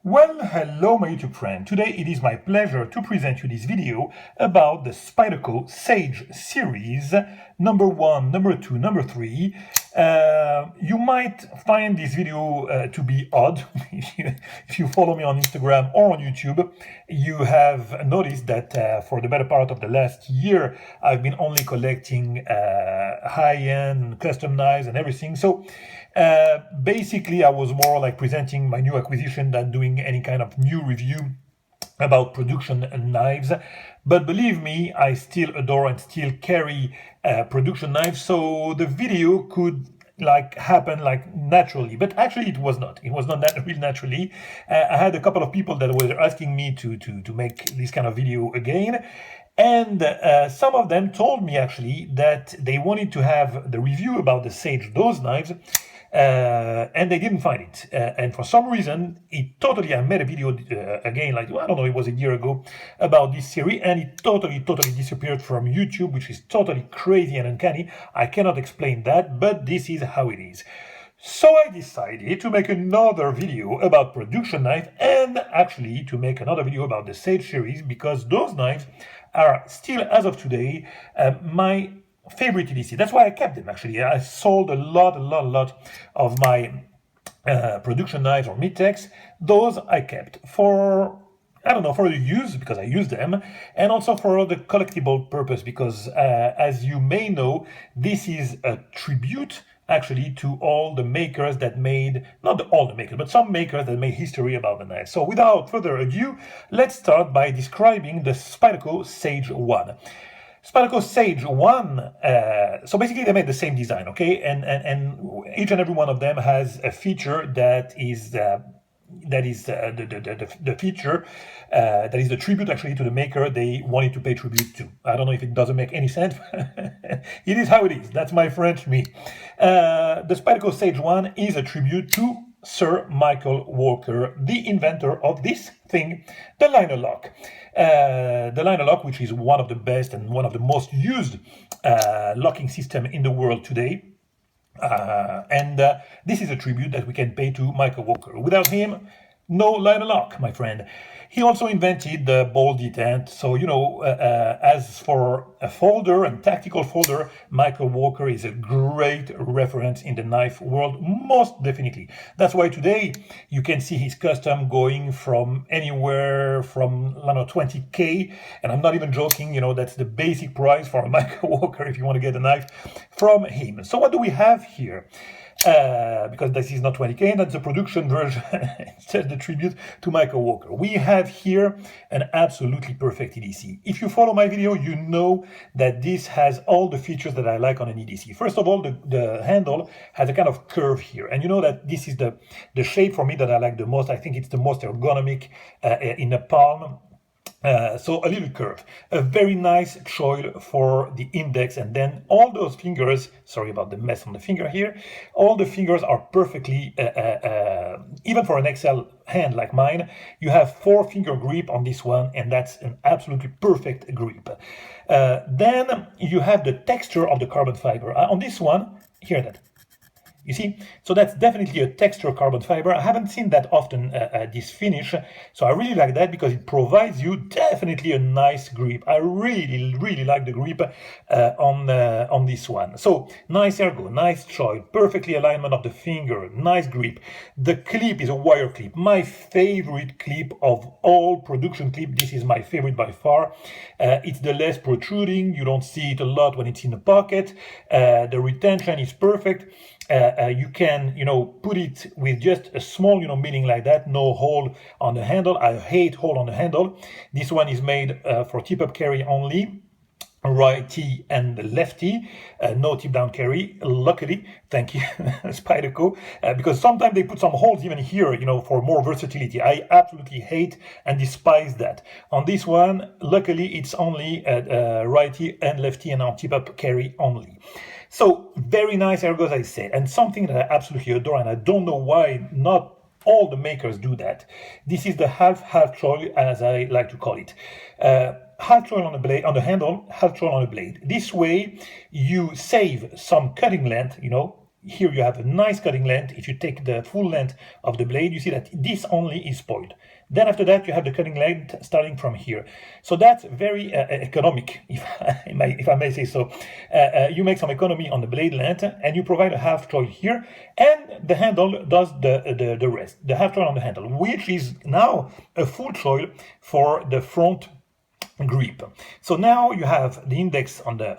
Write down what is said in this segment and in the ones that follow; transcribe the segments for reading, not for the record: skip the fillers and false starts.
Well, hello my YouTube friend. Today it is my pleasure to present you this video about the Spyderco Sage series, number 1, number 2, number 3. You might find this video to be odd. If you follow me on Instagram or on YouTube, you have noticed that for the better part of the last year, I've been only collecting high-end, custom knives and everything. So basically, I was more like presenting my new acquisition than doing any kind of new review about production knives. But believe me, I still adore and still carry production knives, so the video could happen naturally, but actually it was not that real naturally. I had a couple of people that were asking me to make this kind of video again, and some of them told me actually that they wanted to have the review about the Sage Dose knives, and they didn't find it. And for some reason, I made a video again, I don't know, it was a year ago, about this series, and it totally disappeared from YouTube, which is totally crazy and uncanny. I cannot explain that, but this is how it is. So I decided to make another video about production knife, and actually to make another video about the Sage series, because those knives are still, as of today, my favorite EDC. That's why I kept them, actually. I sold a lot of my production knives or mid-techs. Those I kept for, I don't know, for the use, because I use them, and also for the collectible purpose, because as you may know, this is a tribute actually to all the makers that made, all the makers, but some makers that made history about the knife. So without further ado, let's start by describing the Spyderco Sage 1. Spyderco Sage 1, so basically they made the same design, okay? And each and every one of them has a feature that is the feature that is the tribute actually to the maker they wanted to pay tribute to. I don't know if it doesn't make any sense. It is how it is. That's my French me. The Spyderco Sage 1 is a tribute to Sir Michael Walker, the inventor of this thing, the liner lock. The liner lock, which is one of the best and one of the most used locking system in the world today. This is a tribute that we can pay to Michael Walker. Without him, no liner lock, my friend. He also invented the ball detent. So, you know, as for a folder and tactical folder, Michael Walker is a great reference in the knife world, most definitely. That's why today you can see his custom going from anywhere from, I don't know, 20K. And I'm not even joking, you know, that's the basic price for a Michael Walker if you want to get a knife from him. So what do we have here? Because this is not 20K, that's the production version. It says the tribute to Michael Walker. We have here an absolutely perfect EDC. If you follow my video, you know that this has all the features that I like on an EDC. First of all, the handle has a kind of curve here, and you know that this is the shape for me that I like the most. I think it's the most ergonomic in the palm. So a little curve, a very nice choil for the index, and then all those fingers, sorry about the mess on the finger here, all the fingers are perfectly, even for an XL hand like mine, you have 4-finger grip on this one, and that's an absolutely perfect grip. Then you have the texture of the carbon fiber. On this one, hear that. You see, so that's definitely a texture carbon fiber. I haven't seen that often, this finish, so I really like that because it provides you definitely a nice grip. I really like the grip on this one. So nice ergo, nice choil, perfectly alignment of the finger, nice grip. The clip is a wire clip, my favorite clip of all production clip. This is my favorite by far. It's the less protruding. You don't see it a lot when it's in the pocket. The retention is perfect. You can, you know, put it with just a small, you know, milling like that, no hole on the handle. I hate hole on the handle. This one is made for tip-up carry only, righty and lefty, no tip-down carry. Luckily, thank you, Spyderco, because sometimes they put some holes even here, you know, for more versatility. I absolutely hate and despise that. On this one, luckily, it's only righty and lefty and on tip-up carry only. So very nice ergo, as I said, and something that I absolutely adore, and I don't know why not all the makers do that. This is the half choil, as I like to call it. Half choil on the blade, on the handle, half choil on the blade. This way, you save some cutting length, you know, here you have a nice cutting length. If you take the full length of the blade, you see that this only is spoiled. Then after that, you have the cutting length starting from here. So that's very economic, if I may say so. You make some economy on the blade length, and you provide a half choil here, and the handle does the rest. The half choil on the handle, which is now a full choil for the front grip. So now you have the index on the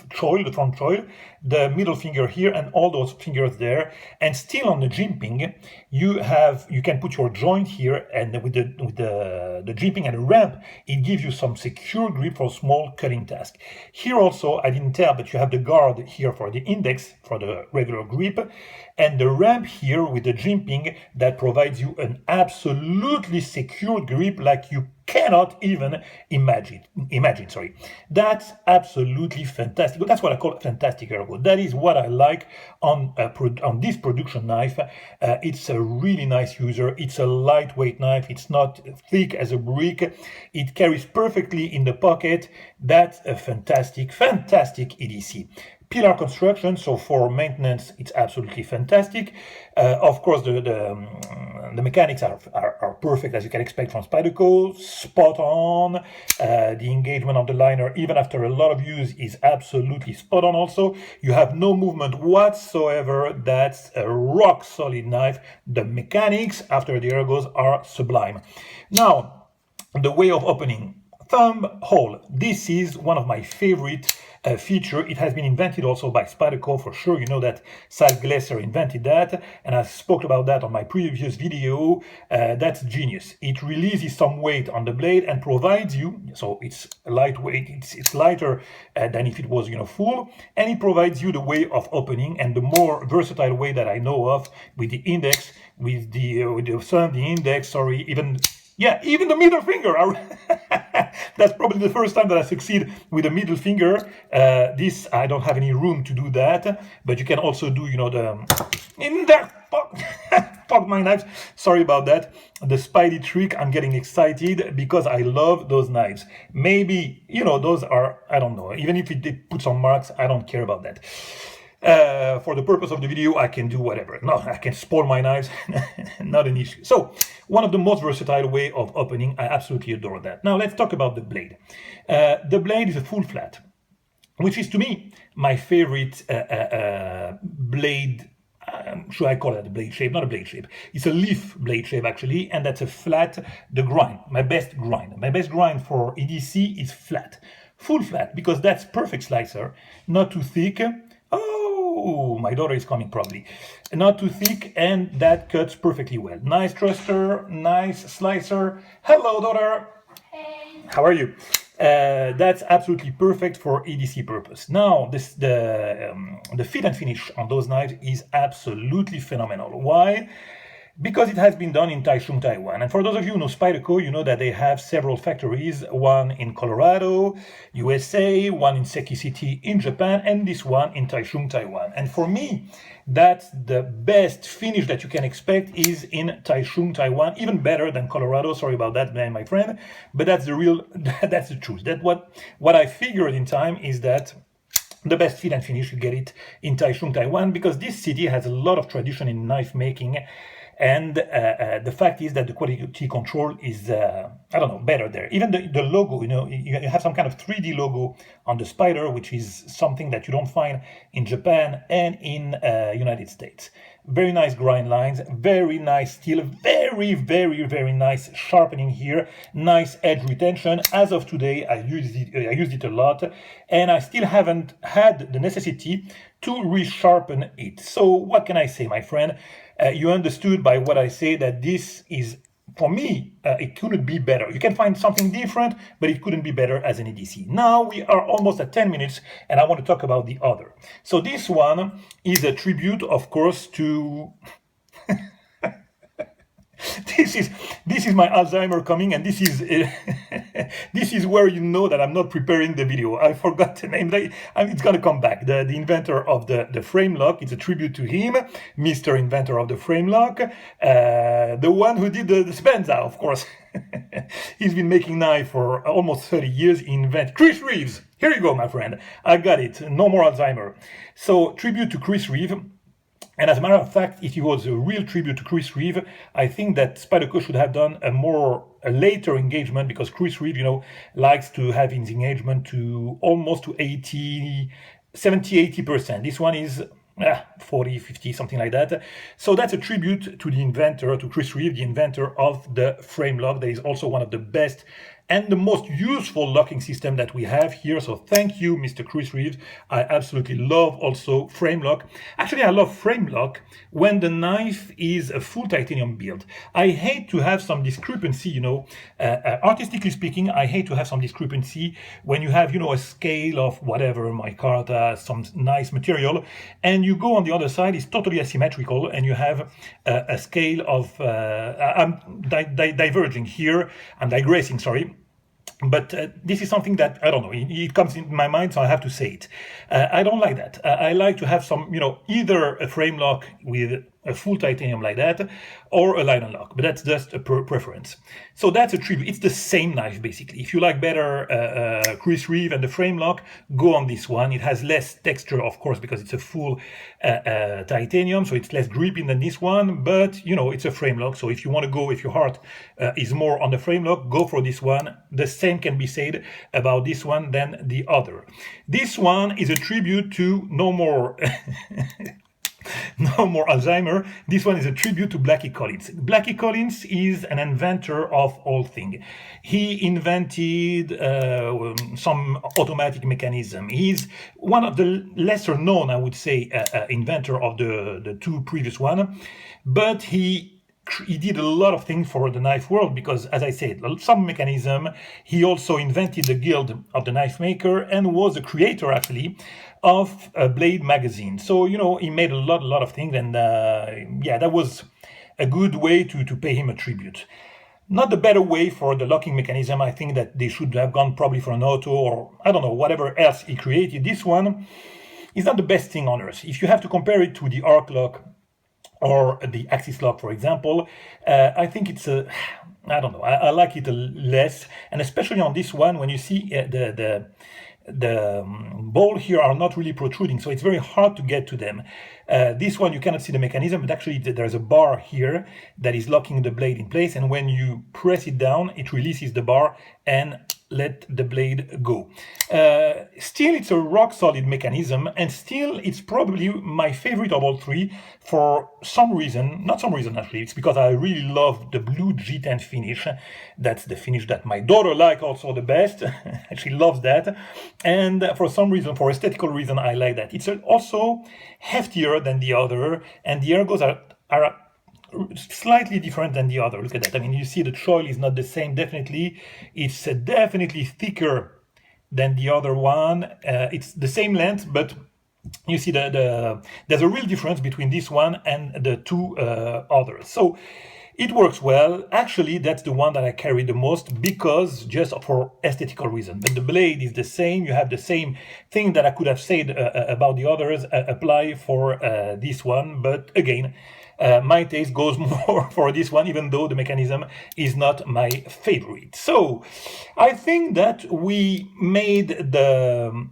choil, the front choil, the middle finger here, and all those fingers there. And still on the jimping, you can put your joint here, and with the jimping and the ramp, it gives you some secure grip for small cutting task. Here also, I didn't tell, but you have the guard here for the index for the regular grip, and the ramp here with the jimping that provides you an absolutely secure grip like you cannot even imagine. Sorry, that's absolutely fantastic. That's what I call fantastic ergo. That is what I like on this production knife. It's a really nice user. It's a lightweight knife. It's not thick as a brick. It carries perfectly in the pocket. That's a fantastic EDC. Pillar construction, so for maintenance, it's absolutely fantastic. Of course, the mechanics are perfect, as you can expect from Spyderco, spot on. The engagement of the liner, even after a lot of use, is absolutely spot on also. You have no movement whatsoever. That's a rock solid knife. The mechanics after the ergos are sublime. Now, the way of opening. Thumb hole. This is one of my favorite feature. It has been invented also by Spyderco for sure. You know that Sal Glesser invented that, and I spoke about that on my previous video. That's genius. It releases some weight on the blade and provides you, so it's lightweight, it's lighter than if it was, you know, full, and it provides you the way of opening, and the more versatile way that I know of, with the index, with the thumb, the index, sorry, even the middle finger. That's probably the first time that I succeed with the middle finger. This, I don't have any room to do that, but you can also do, you know, in there, fuck my knives. Sorry about that. The Spidey trick, I'm getting excited because I love those knives. Maybe, you know, those are, I don't know, even if it did put some marks, I don't care about that. For the purpose of the video, I can do whatever. No, I can spoil my knives, not an issue. So, one of the most versatile way of opening, I absolutely adore that. Now, let's talk about the blade. The blade is a full flat, which is to me my favorite blade. Should I call it a blade shape? Not a blade shape. It's a leaf blade shape actually, and that's a flat. The grind, my best grind. My best grind for EDC is flat, full flat, because that's perfect slicer, not too thick. Oh, my daughter is coming probably. Not too thick, and that cuts perfectly well. Nice thruster, nice slicer. Hello, daughter. Hey. How are you? That's absolutely perfect for EDC purpose. Now, the fit and finish on those knives is absolutely phenomenal. Why? Because it has been done in Taichung, Taiwan. And for those of you who know Spyderco, you know that they have several factories, one in Colorado, USA, one in Seki City in Japan, and this one in Taichung, Taiwan. And for me, that's the best finish that you can expect is in Taichung, Taiwan, even better than Colorado. Sorry about that, man, my friend, but that's that's the truth. That what I figured in time is that the best fit and finish, you get it in Taichung, Taiwan, because this city has a lot of tradition in knife making. And the fact is that the quality control is, I don't know, better there. Even the logo, you know, you have some kind of 3D logo on the Spyder, which is something that you don't find in Japan and in United States. Very nice grind lines, very nice steel, very, very, very nice sharpening here, nice edge retention. As of today, I used it a lot, and I still haven't had the necessity to resharpen it. So what can I say, my friend? You understood by what I say that this is, for me, it couldn't be better. You can find something different, but it couldn't be better as an EDC. Now we are almost at 10 minutes, and I want to talk about the other. So this one is a tribute, of course, to... This is my Alzheimer coming, and this is this is where you know that I'm not preparing the video. I forgot the name. It's gonna come back. The inventor of the frame lock. It's a tribute to him, Mr. Inventor of the frame lock, the one who did the Spenza, of course. He's been making knife for almost 30 years. Chris Reeves. Here you go, my friend. I got it. No more Alzheimer. So tribute to Chris Reeves. And as a matter of fact, if it was a real tribute to Chris Reeve, I think that Spyderco should have done a later engagement, because Chris Reeve, likes to have his engagement to almost to 70-80%. This one is 40, 50, something like that. So that's a tribute to the inventor, to Chris Reeve, the inventor of the frame lock. That is also one of the best and the most useful locking system that we have here. So thank you, Mr. Chris Reeves. I absolutely love also frame lock. Actually, I love frame lock when the knife is a full titanium build. I hate to have some discrepancy, artistically speaking, I hate to have some discrepancy when you have, a scale of whatever, micarta, some nice material, and you go on the other side, it's totally asymmetrical, and you have a scale of, I'm diverging here, I'm digressing, sorry. But this is something that, I don't know, it comes in my mind, so I have to say it. I don't like that. I like to have some, either a frame lock with a full titanium like that, or a line and lock, but that's just a preference. So that's a tribute. It's the same knife, basically. If you like better Chris Reeve and the frame lock, go on this one. It has less texture, of course, because it's a full titanium, so it's less gripping than this one, but, it's a frame lock. So if you want to go, if your heart is more on the frame lock, go for this one. The same can be said about this one than the other. This one is a tribute to no more no more Alzheimer. This one is a tribute to Blackie Collins. Blackie Collins is an inventor of all things. He invented some automatic mechanism. He's one of the lesser known, I would say, inventor of the two previous one, but he did a lot of things for the knife world, because, as I said, some mechanism. He also invented the Guild of the Knife Maker and was the creator, actually, of a Blade magazine. So, he made a lot of things, and that was a good way to pay him a tribute. Not the better way for the locking mechanism. I think that they should have gone probably for an auto, or I don't know, whatever else he created. This one is not the best thing on earth. If you have to compare it to the arc lock or the axis lock, for example, I think it's I don't know, I like it less, and especially on this one, when you see the ball here are not really protruding, so it's very hard to get to them. This one, you cannot see the mechanism, but actually there's a bar here that is locking the blade in place, and when you press it down, it releases the bar and let the blade go. Still, it's a rock solid mechanism, and still it's probably my favorite of all three for some reason. Not some reason, actually, it's because I really love the blue G10 finish. That's the finish that my daughter likes also the best. She loves that, and for some reason, for aesthetical reason, I like that. It's also heftier than the other, and the ergos are slightly different than the other. Look at that. I mean, you see the choil is not the same, definitely. It's definitely thicker than the other one. It's the same length, but you see there's a real difference between this one and the two others. So it works well. Actually, that's the one that I carry the most, because just for aesthetical reasons. But the blade is the same. You have the same thing that I could have said about the others apply for this one. But again, my taste goes more for this one, even though the mechanism is not my favorite. So I think that we made the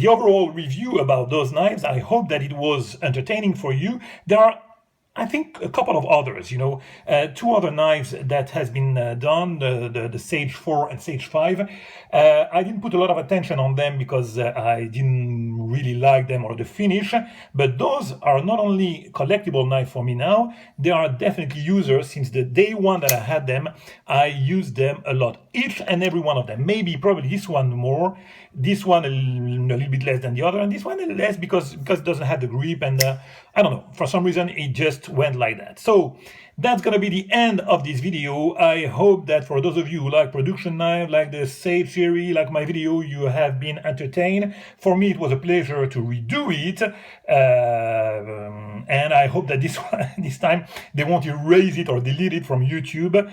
overall review about those knives. I hope that it was entertaining for you. There are, I think, a couple of others, two other knives that has been done, the Sage 4 and Sage 5. I didn't put a lot of attention on them because I didn't really like them or the finish, but those are not only collectible knives for me now, they are definitely users. Since the day one that I had them, I used them a lot, each and every one of them. Maybe probably this one more, this one a little bit less than the other, and this one less because it doesn't have the grip, and I don't know, for some reason it just went like that. So that's gonna be the end of this video. I hope that for those of you who like production knife, like the Sage series, like my video, you have been entertained. For me, it was a pleasure to redo it, and I hope that this time they won't erase it or delete it from YouTube.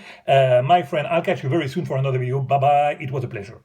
My friend, I'll catch you very soon for another video. Bye bye. It was a pleasure.